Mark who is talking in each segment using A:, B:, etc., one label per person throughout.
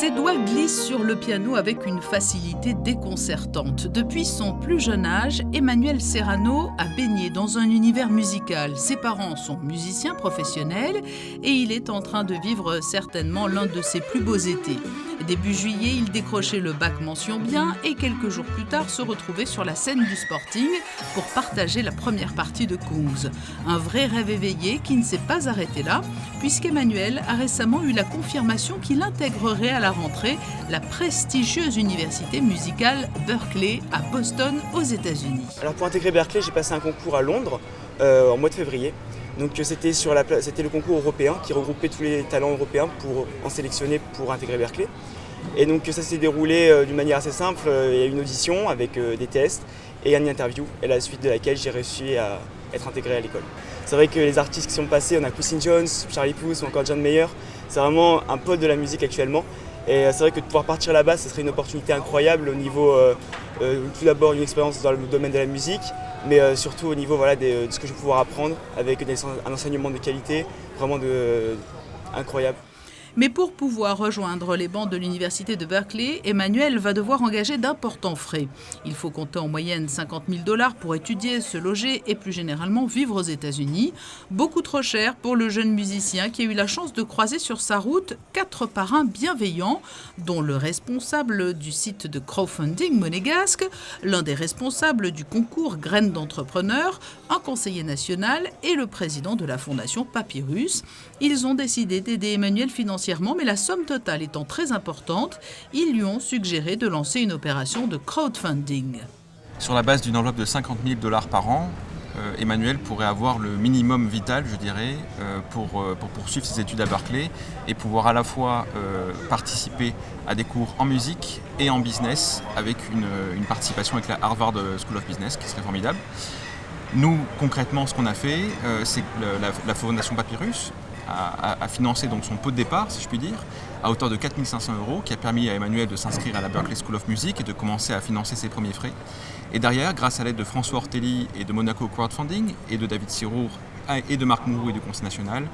A: Ses doigts glissent sur le piano avec une facilité déconcertante. Depuis son plus jeune âge, Emmanuel Serrano a baigné dans un univers musical. Ses parents sont musiciens professionnels et il est en train de vivre certainement l'un de ses plus beaux étés. Début juillet, il décrochait le bac mention bien et quelques jours plus tard se retrouvait sur la scène du Sporting pour partager la première partie de Kungs. Un vrai rêve éveillé qui ne s'est pas arrêté là, puisqu'Emmanuel a récemment eu la confirmation qu'il intégrerait à la rentrée la prestigieuse université musicale Berklee à Boston aux États-Unis.
B: Alors pour intégrer Berklee, j'ai passé un concours à Londres en mois de février. Donc c'était le concours européen qui regroupait tous les talents européens pour en sélectionner pour intégrer Berklee. Et donc ça s'est déroulé d'une manière assez simple. Il y a eu une audition avec des tests et une interview, et la suite de laquelle j'ai réussi à être intégré à l'école. C'est vrai que les artistes qui sont passés, on a Quincy Jones, Charlie Puth ou encore John Mayer, c'est vraiment un pôle de la musique actuellement. Et c'est vrai que de pouvoir partir là-bas, ce serait une opportunité incroyable au niveau, tout d'abord une expérience dans le domaine de la musique, mais surtout au niveau de ce que je vais pouvoir apprendre avec un enseignement de qualité vraiment incroyable.
A: Mais pour pouvoir rejoindre les bancs de l'université de Berklee, Emmanuel va devoir engager d'importants frais. Il faut compter en moyenne $50 000 pour étudier, se loger et plus généralement vivre aux États-Unis. Beaucoup trop cher pour le jeune musicien qui a eu la chance de croiser sur sa route 4 parrains bienveillants, dont le responsable du site de crowdfunding monégasque, l'un des responsables du concours Graines d'entrepreneurs, un conseiller national et le président de la fondation Papyrus. Ils ont décidé d'aider Emmanuel financièrement, mais la somme totale étant très importante, ils lui ont suggéré de lancer une opération de crowdfunding.
C: Sur la base d'une enveloppe de $50 000 par an, Emmanuel pourrait avoir le minimum vital, je dirais, pour poursuivre ses études à Berklee et pouvoir à la fois participer à des cours en musique et en business avec une participation avec la Harvard School of Business qui serait formidable. Nous, concrètement, ce qu'on a fait, c'est que la fondation Papyrus a financé donc son pot de départ, si je puis dire, à hauteur de 4 500 €, qui a permis à Emmanuel de s'inscrire à la Berklee School of Music et de commencer à financer ses premiers frais. Et derrière, grâce à l'aide de François Ortelli et de Monaco Crowdfunding, et de David Sirour, et de Marc Mourou et du Conseil national,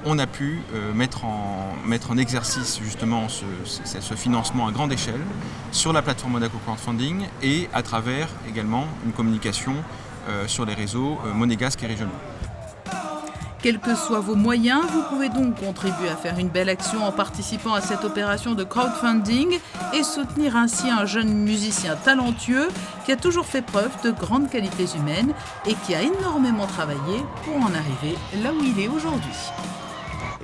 C: on a pu mettre en exercice justement ce financement à grande échelle sur la plateforme Monaco Crowdfunding et à travers également une communication sur les réseaux monégasques et régionaux.
A: Quels que soient vos moyens, vous pouvez donc contribuer à faire une belle action en participant à cette opération de crowdfunding et soutenir ainsi un jeune musicien talentueux qui a toujours fait preuve de grandes qualités humaines et qui a énormément travaillé pour en arriver là où il est aujourd'hui.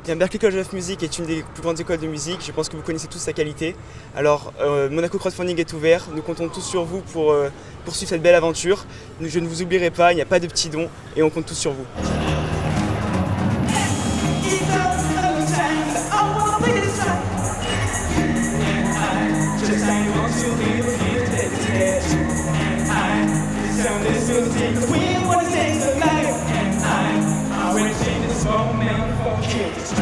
B: Berklee College of Music est une des plus grandes écoles de musique, je pense que vous connaissez tous sa qualité. Alors Monaco Crowdfunding est ouvert, nous comptons tous sur vous pour poursuivre cette belle aventure. Je ne vous oublierai pas, il n'y a pas de petits dons et on compte tous sur vous. Just ain't want to be a kid, we